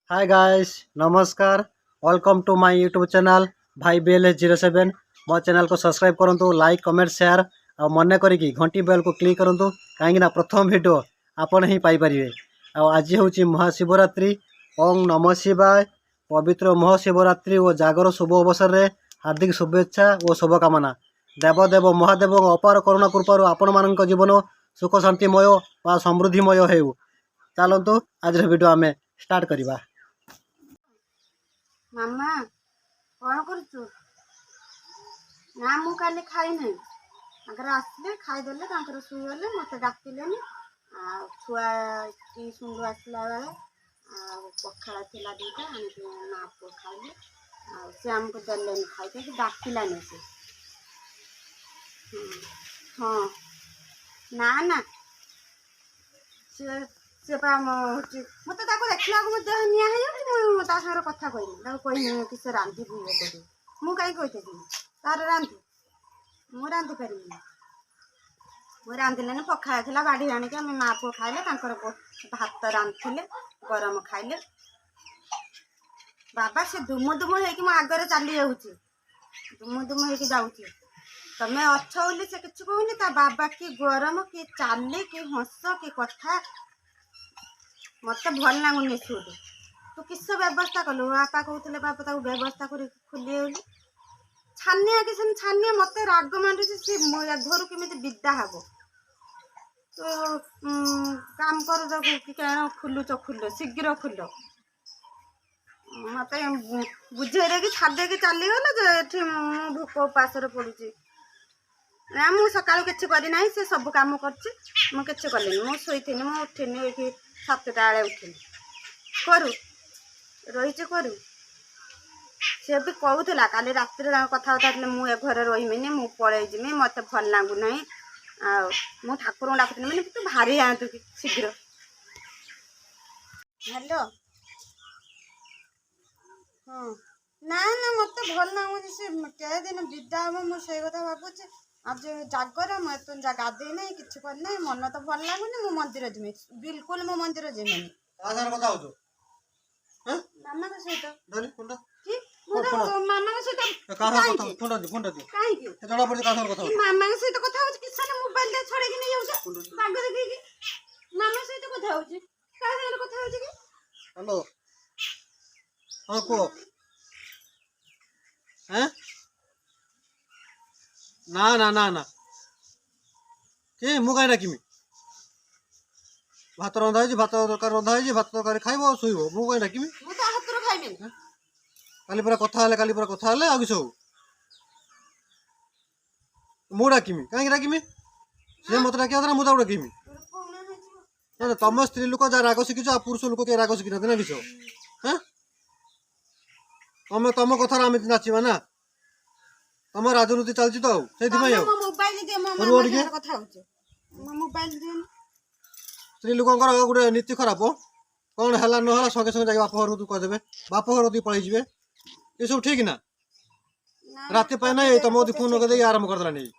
हाय guys, नमस्कार। Welcome to my YouTube channel भाई BLS07। मो चैनल को सब्सक्राइब करंतु, लाइक कमेंट शेयर और मन करी घंटी बेल को क्लिक करंतु, कहीं प्रथम वीडियो आपण ही पाई परिवे। आज हूँ महाशिवरात्रि। ओम नमः शिवाय। पवित्र महाशिवरात्रि और जागर शुभ अवसर में हार्दिक शुभेच्छा और शुभकामना। देवदेव महादेव अपार करुणा कृपार आपण मान जीवन सुख शांतिमय व समृद्धिमय हो। चलतु आज वीडियो आम स्टार्ट करवा। ମାମା କ'ଣ କରୁଛୁ? ନା ମୁଁ କାଲି ଖାଇନି। ତାଙ୍କର ଆସିଲେ ଖାଇଦେଲେ, ତାଙ୍କର ଶୋଇଗଲେ, ମୋତେ ଡାକିଲେନି। ଆଉ ଛୁଆ ଟିଉସନ୍‌ରୁ ଆସିଲା ବେଳେ ଆଉ ପଖାଳ ଥିଲା ଦୁଇଟା ଆଣିକି ମା ପୁଅ ଖାଇଲେ। ଆଉ ସେ ଆମକୁ ଦେଲେନି ଖାଇବାକୁ, ଡାକିଲାନି ସେ। ହଁ ନା ନା ସେ ସେ ପା ହେଉଛି ମୋତେ ତାକୁ ଦେଖିଲାକୁ ମୋ ଦେହ ନିଆଁ ହେଇଯାଉଛି। ମୁଁ ତା ସାଙ୍ଗରେ କଥା କହିନି, ତାକୁ କହିନି କି ସେ ରାନ୍ଧିବୁ ଇଏ କରିବୁ। ମୁଁ କାହିଁ କହିଥିଲି ତାର ରାନ୍ଧି? ମୁଁ ରାନ୍ଧି ପାରିବିନି। ମୁଁ ରାନ୍ଧିଲେନି, ପଖାଳ ଥିଲା ବାଢ଼ି ଆଣିକି ଆମେ ମା ପୁଅ ଖାଇଲେ। ତାଙ୍କର ଭାତ ରାନ୍ଧିଥିଲେ ଗରମ ଖାଇଲେ। ବାବା ସେ ଦୁମୁ ଦୁମୁ ହେଇକି ମୋ ଆଗରେ ଚାଲି ଯାଉଛି, ଦୁମୁ ଦୁମୁ ହେଇକି ଯାଉଛି। ତମେ ଅଛ ବୋଲି ସେ କିଛି କହୁନି। ତା ବାବା କି ଗରମ, କି ଚାଲି, କି ହସ, କି କଥା, ମତେ ଭଲ ଲାଗୁନି। ଶୁଣୁ, ତୁ କିସ ବ୍ୟବସ୍ଥା କଲୁ? ବାପା କହୁଥିଲେ ବାପା ତାକୁ ବ୍ୟବସ୍ଥା କରି ଖୋଲି ବୋଲି ଛାନିଆ କି ସେମିତି ଛାନିଆ। ମତେ ରାଗ ମାଣ୍ଡୁଛି। ସେ ଘରୁ କେମିତି ବିଦା ହବ। ତ କାମ କର ତାକୁ କି କାରଣ ଖୋଲୁଛ, ଖୋଲ ଶୀଘ୍ର ଖୋଲ। ମତେ ବୁଝେଇ ଦେଇକି ଛାଡ଼ି ଦେଇକି ଚାଲିଗଲା ଯେ ଏଠି ମୁଁ ଭୋକ ଉପାସରେ ପଡୁଛି। ନା ମୁଁ ସକାଳୁ କିଛି କରିନାହିଁ, ସେ ସବୁ କାମ କରିଛି। ମୁଁ କିଛି କଲିନି, ମୁଁ ଶୋଇଥିଲି, ମୁଁ ଉଠିନି। ଏଇଠି 7ଟା ବେଳେ ଉଠିଲି। କରୁ ରହିଛି କରୁ। ସେ ବି କହୁଥିଲା କାଲି ରାତିରେ ତାଙ୍କ କଥାବାର୍ତ୍ତା ହେଇଥିଲେ, ମୁଁ ଏ ଘରେ ରହିବିନି, ମୁଁ ପଳେଇ ଯିମି, ମୋତେ ଭଲ ଲାଗୁନାହିଁ। ଆଉ ମୁଁ ଠାକୁରଙ୍କୁ ଡାକୁଥିଲି, ମାନେ ତୁ ଭାରି ଯାଆନ୍ତୁ କି ଶୀଘ୍ର। ହ୍ୟାଲୋ। ହଁ ନା ନା ମୋତେ ଭଲ ଲାଗୁନି। ସେ କେଦିନ ବିଦା ହବ ମୁଁ ସେଇ କଥା ଭାବୁଛି। ଆଜି ଜାଗର, ମୁଁ ଏତେ ଗାଧେଇ ନାହିଁ, କିଛି କରିନାହିଁ। ମନ ତ ଭଲ ଲାଗୁନି। ମୁଁ ମନ୍ଦିର ଯିବି, ବିଲକୁଲ ମୁଁ ମନ୍ଦିର ଯିବିନି। ମାମାଙ୍କ ସହିତ କି ମୁଁ ତ ମାମାଙ୍କ ସହିତ କାହିଁକି ମାମାଙ୍କ ସହିତ କଥା ହଉଛି? କିସାନ ମୋବାଇଲଟା ଛଡେଇକି ନେଇଯାଉଛ ବାଗ ଦେଖିକି। ମାମା ସହିତ କଥା ହଉଛି, କାହା ସାଙ୍ଗରେ କଥା ହଉଛି କି? हेलो। हाँ को हैं? ना ना ना ना कि मु कहीं डाकिमी? भात रंधा है, भात तरकारी रंधा है, भात तरकारी खाइब शोइब। मु कहीं डाकिमी? ମୁଁ ତା ହାତରୁ ଖାଇବିନି। काली पूरा कथा हेले, काली पूरा कथा हेले आ किस मु डाकिमी? कहीं डाकिमी? से मत डाकिया था ना, मुझे डाकिमी? ना तुम स्त्री लोक जहाँ राग शिखिच, आ पुरुष लोक के राग शिखी ना किस? हाँ तुम तुम कथार आम नाचवा ना, तुम राजनीति चलती तो स्त्री लोक गोटे नीति खराब। कौन है ना संगे संगे जाके बाप घर तू कहदेवे, बाप घर तू पलि ये सब ठीक ना? रात ना तुम फोन लगे आरम्भ करदेला नहीं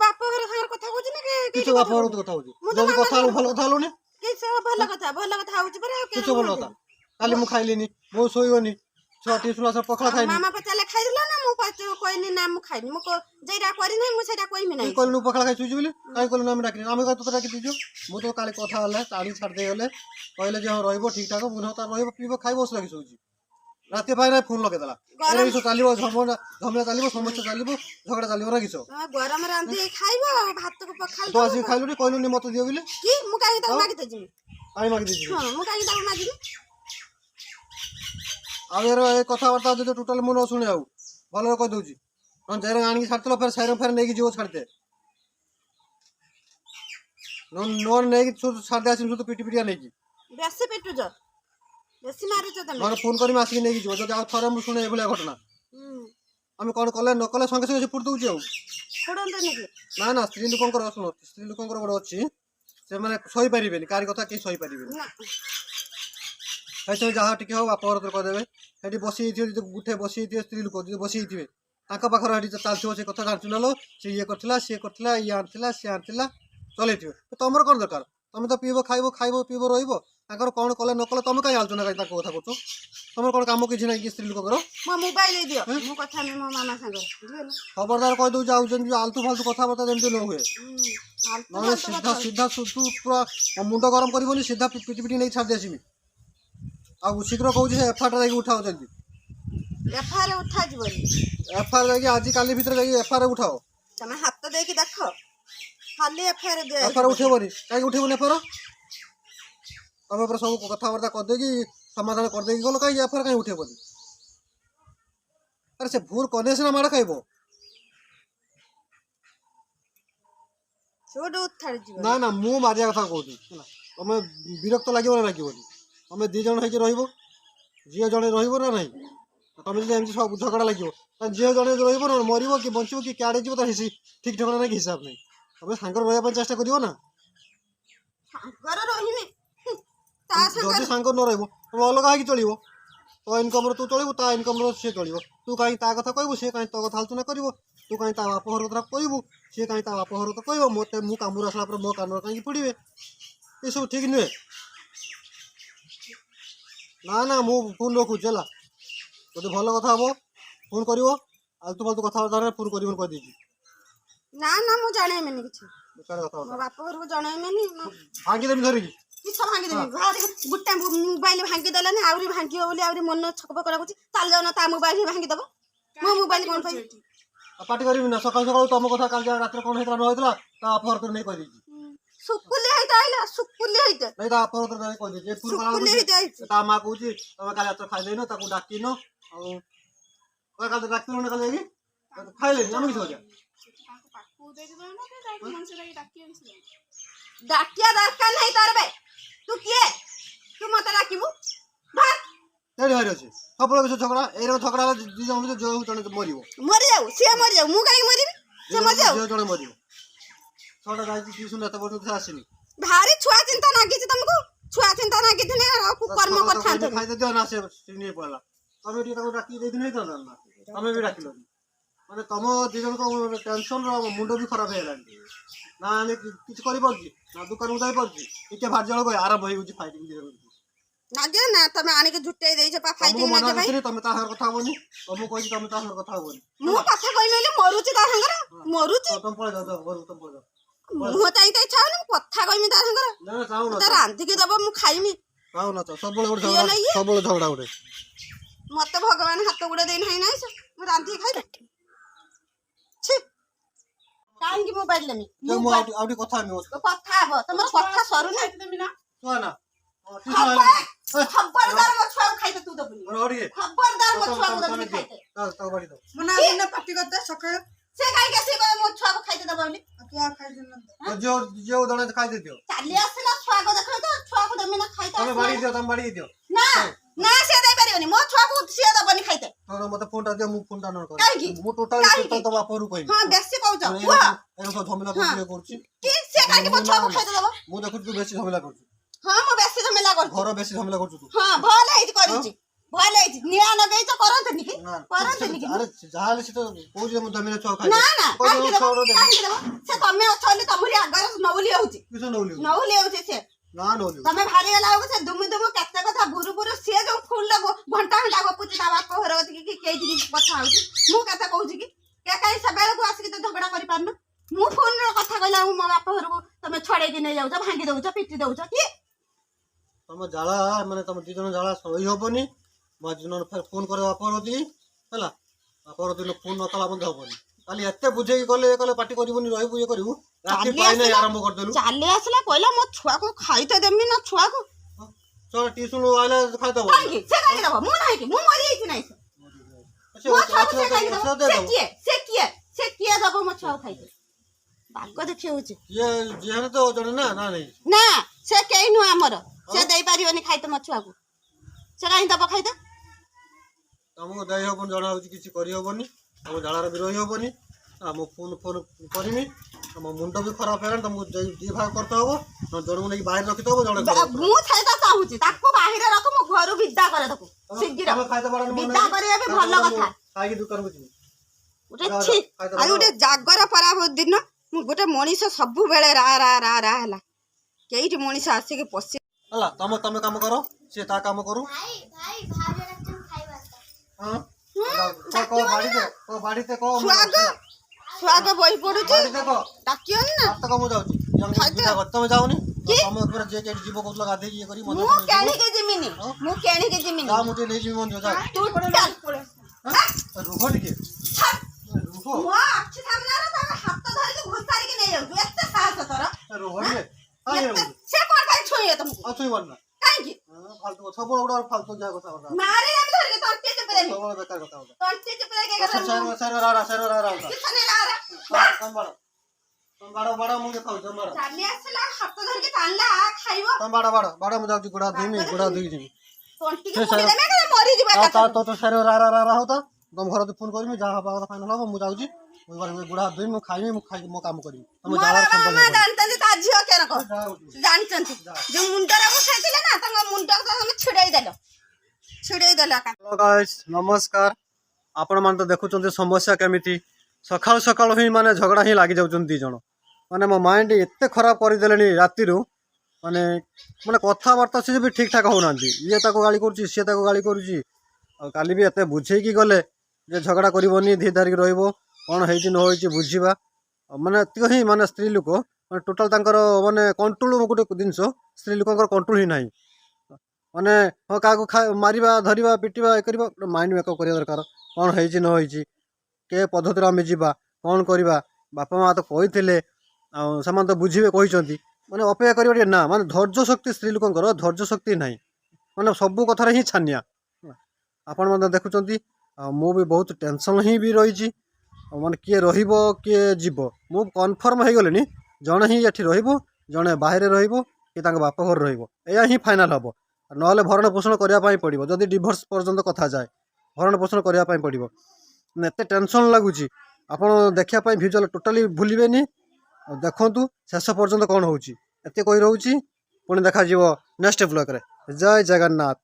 बाप घर सागर कथा होची ना कि बाप घर कथा होची जब कथा भल कथा हलुनी किस भल कथा होची पर किस भल कथा काली मु खाइलिनी मु सोइबनी छुआ टिउसन आस पखला खाइनी मामा पचाले खाइदिलो ना मु कहनी ना मु खाइनी मु जेरा करि नै मु सेटा कहमी नै कोन नु पखला खाइ सुइजी बोली काई कोन नाम डाकिनी आमे का तो डाकि दिजो मु तो काली कथा हला ताड़ी छाड़ दे गले कहले जे रहइबो ठीक ठाक बुनो तार रहइबो पीबो खाइबो ओस लागि सोजी राते पाइरा फोन लगे देला एरे किछो चालिबो झमला चालिबो समस्या चालिबो झगड़ा चालिबो ना किछो गरम रांधी खाइबो भात को पखाल तो आसी खाइलुनी कहलुनी मत दियो बिले की मु काई त मागि त जिमी आई मागि दिजि हां मु काई त मागि आ यार ए कथा वार्ता जो टोटल मु न सुने आउ भलो कह दोजी हम जरे आनी छाड़तलो फिर सैर फेर नेकी जीवो छाड़ते नोन नेकी छाड़ दे आसी तो पिटी पिटिया नेकी बेसी पिटु ज बेसी मारु ज तमे माने फोन करी आसी नेकी जीवो जदि आ थरे मु सुने एभले घटना हम कोन कले न कले संगे संगे फुट दोजी आउ फोड़न नेकी ना ना स्त्री लोकंकर सुनो स्त्री लोकंकर बड अछि से माने सही परिबेनी कारी कथा के सही परिबेनी ऐसे जहाँ टिके हो बाप घर तो कहदेवे हेटी बसी गुठे बसी स्त्री लोक जो बसी पाखर हेटी चलथिबो से कथा जानछु ना लो से ये करथिला से करथिला ये आनथिला से आनथिला चलैथिबो तुमर कोन दरकार तुम तो पीबो खाइबो खाइबो पीबो रहिबो ତାଙ୍କର କ'ଣ କଲେ ନ କଲେ ତମେ କାହିଁ ଆଲୋଚନା କାହିଁ ତାଙ୍କ କଥା କରୁଛ? ତମର କ'ଣ କାମ କିଛି ନାହିଁ କି ସ୍ତ୍ରୀ ଲୋକଙ୍କର? ମୋ ମୋବାଇଲ ଦିଅ, ମୁଁ କଥା ହେବି ମୋ ମାମା ସାଙ୍ଗରେ ବୁଝିଗଲ। ଖବରଦାର କହିଦେଉଛି ଆଉ ଯେମିତି ଆଲତୁ ଫାଲତୁ କଥାବାର୍ତ୍ତା ଯେମିତି ନ ହୁଏ, ନହେଲେ ସିଧା ସିଧା ତୁ ପୁରା ମୁଣ୍ଡ ଗରମ କରିବନି, ସିଧା ପିଟି ପିଟି ନେଇ ଛାଡ଼ି ଆସିବି। ଆଉ ଶୀଘ୍ର କହୁଛି ସେ ଏଫଆଇଆର ଯାଇକି ଉଠାଅ ଜଲ୍ଦି। ଏଫଆଇଆର ଉଠାଯିବନି, ଏଫଆଇଆର ଯାଇକି ଆଜି କାଲି ଭିତରେ ଯାଇକି ଏଫଆଇଆର ଉଠାଅ। ତମେ ହାତ ଦେଇକି ଦେଖ, ଖାଲି ଏଫଆଇଆର ଦିଅ। ଏଫଆଇଆର ଉଠେଇବନି, କାହିଁକି ଉଠେଇବନି ଏଫଆଇଆର? ତମେ ପୁରା ସବୁ କଥାବାର୍ତ୍ତା କରିଦେଇକି ସମାଧାନ କରିଦେଇକି ଗଲ, କାହିଁକି ଏଫଆଇଆର କାହିଁକି ଉଠେଇବନି? ଆରେ ସେ ଭୁଲ କଲେ ସିନା ମାଡ଼ ଖାଇବ। ସେଠୁ ଉଠାଯିବ। ନା ନା, ମୁଁ ମାରିବା କଥା କହୁଛି ହେଲା। ତମେ ବିରକ୍ତ ଲାଗିବ ନା ଲାଗିବନି? ତମେ 2 ଜଣ ହେଇକି ରହିବ, ଝିଅ ଜଣେ ରହିବ ନା ନାହିଁ? ତମେ ଯଦି ଏମିତି ସବୁ ଝଗଡ଼ା ଲାଗିବ, ତାହେଲେ ଝିଅ ଜଣେ ରହିବ ନା ମରିବ କି ବଞ୍ଚିବ କି କାଡ଼େ ଯିବ, ତା ଠିକ୍ ଠିକଣା ନାହିଁ କି ହିସାବ ନାହିଁ। ତମେ ସାଙ୍ଗରେ ରହିବା ପାଇଁ ଚେଷ୍ଟା କରିବ ନା। ସାଙ୍ଗରେ ରହିବି, ତା ଯଦି ସାଙ୍ଗରେ ସାଙ୍ଗ ନ ରହିବ ତମେ ଅଲଗା ହେଇକି ଚଳିବ। ତୋ ଇନକମ୍ରେ ତୁ ଚଳିବୁ, ତା ଇନକମ୍ରେ ସେ ଚଳିବ। ତୁ କାହିଁ ତା କଥା କହିବୁ, ସେ କାହିଁ ତୋ କଥା ଆଲୋଚନା କରିବ। ତୁ କାହିଁ ତା ବାପ ଘର କଥା କହିବୁ, ସେ କାହିଁ ତା ବାପ ଘର କଥା କହିବ। ମୁଁ କାମରୁ ଆସିଲା ପରେ ମୋ କାନରେ କାହିଁକି ପଡ଼ିବେ? ଏସବୁ ଠିକ୍ ନୁହେଁ। ନା ନା, ମୁଁ ଫୋନ୍ ରଖୁଛି ହେଲା। ଯଦି ଭଲ କଥା ହବ ଫୋନ୍ କରିବ, ଆଲତୁ ଫାଲତୁ କଥାବାର୍ତ୍ତା ଫୋନ୍ କରିବନି କହିଦେଇଛି। ନା ନା, ମୁଁ ଜଣେଇବିନି କିଛି, ବେକାର ମୋ କଥାବାର୍ତ୍ତା ବାପ ଘରକୁ ଜଣେଇବିନି। ଭାଙ୍ଗିଦେବି ଧରିକି। କିସ ଭାଙ୍ଗିଦେବି? ଗୋଟେ ମୋବାଇଲ ଭାଙ୍ଗି ଦେଲାନି, ଆହୁରି ଭାଙ୍ଗିବ ବୋଲି ଆହୁରି ମନ ଛକପକ ଲାଗୁଛି। ଚାଲି ଯାଉନ ତା ମୋବାଇଲ ଭାଙ୍ଗିଦବ। ମୋ ମୋବାଇଲ କ'ଣ ପାଇଁ? ଆଉ ପାଟି କରିବି ନା? ସକାଳୁ ସକାଳୁ ତମ କଥା କାଲି ରାତିରେ କ'ଣ ହେଇଥିଲା ନ ହେଇଥିଲା ତା ବାପ ଘର ନେଇ କହିଦେଇଛି। ସୁକୁଲି ହେଇତେ ଆଇଲା, ସୁକୁଲି ହେଇତେ, ନାଇଁ ତା ବାପ ଘର ନେଇ କହିଦେଇଛି। ସୁକୁଲି ହେଇତେ ଆଇଛି। ତା ମା କହୁଛି ତମେ କାଲି ରାତିରେ ଖାଇଦେଇନ, ତାକୁ ଡାକିନ। ଆଉ କାଲି ଡାକିଲ ନା କାଲି ଯାଇକି ଖାଇଲେନି, ଆମେ କିଛି କରିବା। ଡାକିବା ଦରକାର ନାହିଁ ତାର ବେ। ତୁ କିଏ? ତୁ ମତେ ଡାକିବୁ? ସେଇଠି ଭାରି ଅଛି ସବୁବେଳେ ବିଷୟ ଝଗଡ଼ା। ଏଇରକ ଝଗଡ଼ା ହେଲେ 2 ଜଣ ଭିତରେ ଜଣେ ମରିବ। ମରିଯାଉ, ସିଏ ମରିଯାଉ, ମୁଁ କାହିଁକି ମରିବି? ସେ ମରିଯାଉ। ଝିଅ ଜଣେ ମରିବ। ଛୁଆଟା ଯାଇଛି ଟିଉସନ୍, ଏତେ ବର୍ଷ ସେ ଆସିନି। ଭାରି ଛୁଆ ଚିନ୍ତା ନାଗିଛି ତମକୁ। ଛୁଆ ଚିନ୍ତା ନାଗିଥିଲେ କର୍ମ କରିଥାନ୍ତ। ଖାଇଦେଇଥିବ ନା, ସେ ନେଇ ପଳେଇଲା। ତମେ ଟିକେ ତାକୁ ଡାକି ଦେଇଥିଲେ ହେଇଥାନ୍ତା ନା? ତମେ ବି ଡାକିଲନି। ମାନେ ତମ 2 ଜଣଙ୍କ ଟେନସନ୍ର ମୁଣ୍ଡ ବି ଖରାପ ହେଇଗଲାଣି। ନା ଆମେ କିଛି କରିପାରୁଛି, ନା ଦୋକାନକୁ ଯାଇପାରୁଛି। ଟିକେ ଭାରି ଜଳ ଆରମ୍ଭ ହେଇଯାଉଛି ଫାଇଟିଂ। ନାଗିବ ନା, ତମେ ଆଣିକି ଝୁଟେଇ ଦେଇଛ ପା ତମକୁ ଫାଇଟିଂ ମନା ନାଗିବା ପାଇଁ। କରିଥିଲି ତମେ ତା ସାଙ୍ଗରେ କଥା ହବନି। ତମକୁ କହିଛି ତମେ ତା ସାଙ୍ଗରେ କଥା ହବନି। ମୁଁ କଥା କହିଲି ବୋଲି ମରୁଛି ତା ସାଙ୍ଗରେ, ମରୁଛି। ତମେ ପଳେଇ ଯାଅ, ଘରକୁ ତମେ ପଳେଇ ଯାଅ। ମୁହଁ ଚାହିଁତେ ଇଚ୍ଛା ହଉନି, ମୁଁ କଥା କହିମି ତା ସାଙ୍ଗରେ। ନା ନା, ଚାହୁଁନ ତା ରାନ୍ଧିକି ଦବ, ମୁଁ ଖାଇମି। ଚାହୁଁନ ସବୁବେଳେ ଗୋଟେ କିଏ ଝଗଡ଼ା, ନା ଇଏ? ସବୁବେଳେ ଝଗଡ଼ା ଗୋଟେ। ମତେ ଭଗବାନ ହାତ ଗୋଡ ଦେଇନାହିଁ ନାହିଁ, ମୁଁ ରାନ୍ଧିକି ଖାଇବି। ଛି, କାହିଁକି ମୋବାଇଲ ନେମି? ମୁଁ ଆଉ ଟିକେ କଥା ହେବି। କଥା ହବ, ତମର କଥା ସରୁନି। ଶୁଆ ନା ଖବରଦାର ମୋ ଛୁଆକୁ ଖାଇତେ ତୁ ଦବୁନି। ଖବରଦାର ମୋ ଛୁଆକୁ ଦବୁନି ଖାଇତେ। ପାଟି କରିଦେ ସକାଳେ ସେ କାହିଁକି ଆସିକି କହିବ ମୋ ଛୁଆକୁ ଖାଇତେ ଦବ ବୋଲି? ଝିଅ ଜଣେ ଖାଇଦେଇଥିବ। ଚାଲି ଆସିଲା ଛୁଆକୁ ଦେଖ ତ, ଛୁଆକୁ ଦେମି ନା ଖାଇତେ? ତମେ ବାড়ি ଦିଅ, ତମେ ବାড়ি ଦିଅ। ନା ନା, ସେ ଦେଇପାରିବନି, ମୋ ଛୁଆକୁ ସିଏ ଦବନି ଖାଇତେ। ମତେ ଫୋନଟା ଦିଅ, ମୁଁ ଫୋନଟା ନ କରେ। କାହିଁକି? ମୁଁ ଟୋଟାଲି ତମ ବାପରୁ କହିବି। ହଁ, ବେଶୀ କହୁଛ। ଏଇନା ସବୁ ଝାମେଲା କରୁଛି। କି ସେ କାହିଁକି ମୋ ଛୁଆକୁ ଖାଇତେ ଦବ? ମୁଁ ଦେଖୁଛି ତୁ ବେଶୀ ଝାମେଲା କରୁଛୁ। ହଁ, ମୁଁ ବେଶୀ ଝାମେଲା କରୁଛି। ଘର ବେଶୀ ଝାମେଲା କରୁଛୁ ତୁ। ହଁ, ଭଲ ହେଇଛି କରିଛି, ଭଲ ହେଇଛି। ନିଆଁ ଲଗେଇଛ, କରନ୍ତନି କି? କରନ୍ତନି କି? ଆରେ ଯାହାହେଲେ ସେ ତ କହୁଛି ମୁଁ ଜମିରେ ଛୁଆ ଖାଇବି। ନା ନା, କାହିଁକି ଦବ? କାହିଁକି ଦବ? ସେ ତମେ ଅଛ ବୋଲି ତମରି ଆଗରେ ନଉଲି ହଉଛି, ନଉଲି ହଉଛି ସେ। ତମେ ଭାରି ହେଲା ବେଳକୁ ସେ ଦୁମୁ ଦୁମୁ କେତେ କଥା ବୁରୁ ବୁରୁ, ସିଏ ଯୋଉ ଫୁଲ ଘଣ୍ଟା ଘଣ୍ଟା ଗପୁଛି ତା ବାପ ଘର କି କେଇଠି କଥା ହଉଛି। ମୁଁ କେତେ କହୁଛି କି କାହିଁ ସେବେଳକୁ ଆସିକି ତ ଝଗଡା କରିପାରୁନ? ମୁଁ ଫୋନରେ କଥା କହିଲା ମୋ ବାପ ଘରକୁ ତମେ ଛଡେଇକି ନେଇ ଯାଉଛ, ଭାଙ୍ଗି ଦଉଛ, ପିଟି ଦଉଛ। କି ତମ ଜାଳା ମାନେ ତମ 2 ଜଣ ଜାଳା ସହି ହବନି। ମୁଁ ଆଜି ଫୋନ କରେ ବାପର ହେଲା। ବାପର ଦିନ ଫୋନ ନ କଲା ମଧ୍ୟ ହବନି। କାଲି ଏତେ ବୁଝେଇକି ଗଲେ ପାଟି କରିବୁନି, ରହିବୁ, ଇଏ କରିବୁ। ରାତି ପାଇନେ ଆରମ୍ଭ କରିଦେଲୁ। ଚାଲି ଆସିଲା କହିଲା ମୋ ଛୁଆକୁ ଖାଇତେ ଦେମି ନା, ଛୁଆକୁ ଟିଉସନ ଆଇଲା ଖାଇଦବ। କାହିଁକି ସେ କାହିଁକି ଦବ? ମୁଁ ନାହିଁ କି, ମୁଁ ମରିଯାଇଛି ନାହିଁ। ମୋ ଛୁଆକୁ ସେ କାହିଁକି ଦବ? ସେ କିଏ ଦବ ମୋ ଛୁଆକୁ ଖାଇତେ? ବାଗ ଦେଖି ହଉଛି ଯିଏ ତ ଜଣେ ନା ନାଇଁ ନା, ସେ କେହି ନୁହଁ ଆମର। ସେ ଦେଇପାରିବନି ଖାଇତେ ମୋ ଛୁଆକୁ। ସେ କାହିଁକି ଦବ ଖାଇତେ? ତମକୁ ଦେଇ ହବନି, ଜଣା ହଉଛି କିଛି କରିହବନି। ତମ ଜାଳାରେ ବି ରହିହବନି। ମୁଁ ଫୋନ କରିମି। ତମ ମୁଣ୍ଡ ବି ଖରାପ ହେଲାଣି। ତମକୁ 2 ଭାଗ କରତେ ହବ। ଜଣକୁ ନେଇକି ବାହାରେ ରଖିତେ ହବ। ଜଣେ ମୁଁ ସେଇଟା ଚାହୁଁଛି, ତାକୁ ବାহিରେ ରଖ, ମୁଁ ଘରୁ ବିଦା କରେ ତାକୁ ଶୀଘ୍ର। ବିଦା କରିବା ବି ଭଲ କଥା। ଖାଇକି ଦୋକାନକୁ ଯିବି। ଆଉ ଗୋଟେ ଜାଗର ପରା ଦିନ ମୁଁ ଗୋଟେ ମଣିଷ ସବୁବେଳେ ରା ରା ରା ରା ହେଲା। କେଇଠି ମଣିଷ ଆସିକି ପଶି ହେଲା ତମେ ତମେ କାମ କର ସିଏ ତା କାମ କରୁ ହଁ କହ ବାଡ଼ି ଦେ ଛୁଆଗ ବହି ପଡୁଛି ବାଡ଼ି ଦେ କହ ଡାକିବନି ନା ଭାତ କାମ ଯାଉଛି ତମେ ଯାଉନି ତମେ ଉପରେ ଯିଏ କେଠି ଯିବ କହୁଥିଲ ଗାଧେଇକି ଇଏ କରି ମୁଁ କେଣିକି ଯିମିନି ମୁଁ କେଣିକି ଯିମିନି ଯା ମୁଁ ଟିକେ ନେଇଯିବି ମନ୍ଦିର ଯା ତୁ ଚାଲ ରୁହ ଟିକେ ରୁହ ମୋ ଆଖି ସାମ୍ନାରେ ତମେ ହାତ ଧରିକି ଘୋଷାରିକି ନେଇଯାଉଛୁ ଏତେ ସାହସ ତୋର ରୁହ ଟିକେ ସେ କଣ ପାଇଁ ଛୁଇଁବେ ତମକୁ ଅଛୁଇବାର ନା କାହିଁକି ফালতু ସବୁବେଳେ ଗୋଟେ ফালতু ଯାହା କଥା কথা ମାରି ଦେବି ଧରିକି ତଣ୍ଟି ଚିପି ଦେବି ସବୁବେଳେ ବେକାର କଥା କଥା ତଣ୍ଟି ଚିପି ଦେଇକି ଏକା ସାର କିଛି ନେଲା ତମ ବାଡ଼ ମୁଁ ଦେଖାଉଛି ତମ ବାଡ଼ ଚାଲି ଆସିଲା ହାତ ଧରିକି ଟାଣିଲା ଖାଇବ ତମ ବାଡ଼ ମୁଁ ଯାଉଛି ଗୋଡ଼ା ଧୋଇମି ଗୋଡ଼ା ଧୋଇକି ଯିବି ତଣ୍ଟିକି ମୁଡ଼ି ଦେବେ ନା ମରିଯିବ ଏକା ତ ସାର ରା ହଉ ତ ତମ ଘର ଫୋନ କରିବି ଯାହା ହବା କଥା ଫାଇନାଲ ହବ ମୁଁ ଯାଉଛି ଗୋଡ଼ା ଧୋଇମି ମୁଁ ଖାଇବି ମୁଁ ଖାଇକି ମୋ କାମ କରିବି ତମେ ମୋର ମାମା ଜାଣିଛନ୍ତି ତା ଝିଅ କେରକ ଜାଣିଛନ୍ତି ଯୋଉ ମୁଣ୍ଡରେ ବସେଇଥିଲେ ନା ତାଙ୍କ ମୁଣ୍ଡକୁ ତମେ ଛିଡେଇ ଦେଲ ଏକା ହ୍ୟାଲୋ ଗାଇସ୍ ନମସ୍କାର ଆପଣମାନେ ତ ଦେଖୁଛନ୍ତି ସମସ୍ୟା କେମିତି ସକାଳୁ ସକାଳୁ ହିଁ ମାନେ ଝଗଡ଼ା ହିଁ ଲାଗି ଯାଉଛନ୍ତି 2 ଜଣ ମାନେ ମୋ ମାଇଣ୍ଡ ଏତେ ଖରାପ କରିଦେଲେଣି ରାତିରୁ ମାନେ ମାନେ କଥାବାର୍ତ୍ତା ସେ ବି ଠିକ୍ ଠାକ୍ ହେଉନାହାନ୍ତି ଇଏ ତାକୁ ଗାଳି କରୁଛି ସିଏ ତାକୁ ଗାଳି କରୁଛି ଆଉ କାଲି ବି ଏତେ ବୁଝେଇକି ଗଲେ ଯେ ଝଗଡ଼ା କରିବନି ଧୀରେ ଧରିକି ରହିବ କ'ଣ ହେଇଛି ନ ହେଇଛି ବୁଝିବା ମାନେ ଏତିକ ହିଁ ମାନେ ସ୍ତ୍ରୀ ଲୋକ ମାନେ ଟୋଟାଲ୍ ତାଙ୍କର ମାନେ କଣ୍ଟ୍ରୋଲ ଗୋଟେ ଜିନିଷ ସ୍ତ୍ରୀ ଲୋକଙ୍କର କଣ୍ଟ୍ରୋଲ ହିଁ ନାହିଁ ମାନେ ହଁ କାହାକୁ ମାରିବା ଧରିବା ପିଟିବା ଏ କରିବା ମାଇଣ୍ଡ ମେକଅପ୍ କରିବା ଦରକାର କ'ଣ ହେଇଛି ନ ହେଇଛି କେ ପଦ୍ଧତିରେ ଆମେ ଯିବା କ'ଣ କରିବା ବାପା ମା ତ କହିଥିଲେ ଆଉ ସେମାନେ ତ ବୁଝିବେ କହିଛନ୍ତି ମାନେ ଅପେକ୍ଷା କରିବା ଟିକେ ନା ମାନେ ଧୈର୍ଯ୍ୟ ଶକ୍ତି ସ୍ତ୍ରୀ ଲୋକଙ୍କର ଧୈର୍ଯ୍ୟ ଶକ୍ତି ନାହିଁ ମାନେ ସବୁ କଥାରେ ହିଁ ଛାନିଆ ଆପଣ ମଧ୍ୟ ଦେଖୁଛନ୍ତି ଆଉ ମୁଁ ବି ବହୁତ ଟେନସନ୍ ହିଁ ବି ରହିଛି ମାନେ କିଏ ରହିବ କିଏ ଯିବ ମୁଁ କନଫର୍ମ ହେଇଗଲିଣି ଜଣେ ହିଁ ଏଠି ରହିବ ଜଣେ ବାହାରେ ରହିବ କି ତାଙ୍କ ବାପ ଘରେ ରହିବ ଏହା ହିଁ ଫାଇନାଲ୍ ହେବ ନହେଲେ ଭରଣ ପୋଷଣ କରିବା ପାଇଁ ପଡ଼ିବ ଯଦି ଡିଭୋର୍ସ ପର୍ଯ୍ୟନ୍ତ କଥା ଯାଏ ଭରଣ ପୋଷଣ କରିବା ପାଇଁ ପଡ଼ିବ ଏତେ ଟେନସନ୍ ଲାଗୁଛି ଆପଣ ଦେଖିବା ପାଇଁ ଭିଜୁଆଲ୍ ଟୋଟାଲି ଭୁଲିବେନି ଦେଖନ୍ତୁ ଶେଷ ପର୍ଯ୍ୟନ୍ତ କ'ଣ ହେଉଛି ଏତେ କହି ରହୁଛି ପୁଣି ଦେଖାଯିବ ନେକ୍ସଟ ବ୍ଲଗ୍ରେ ଜୟ ଜଗନ୍ନାଥ।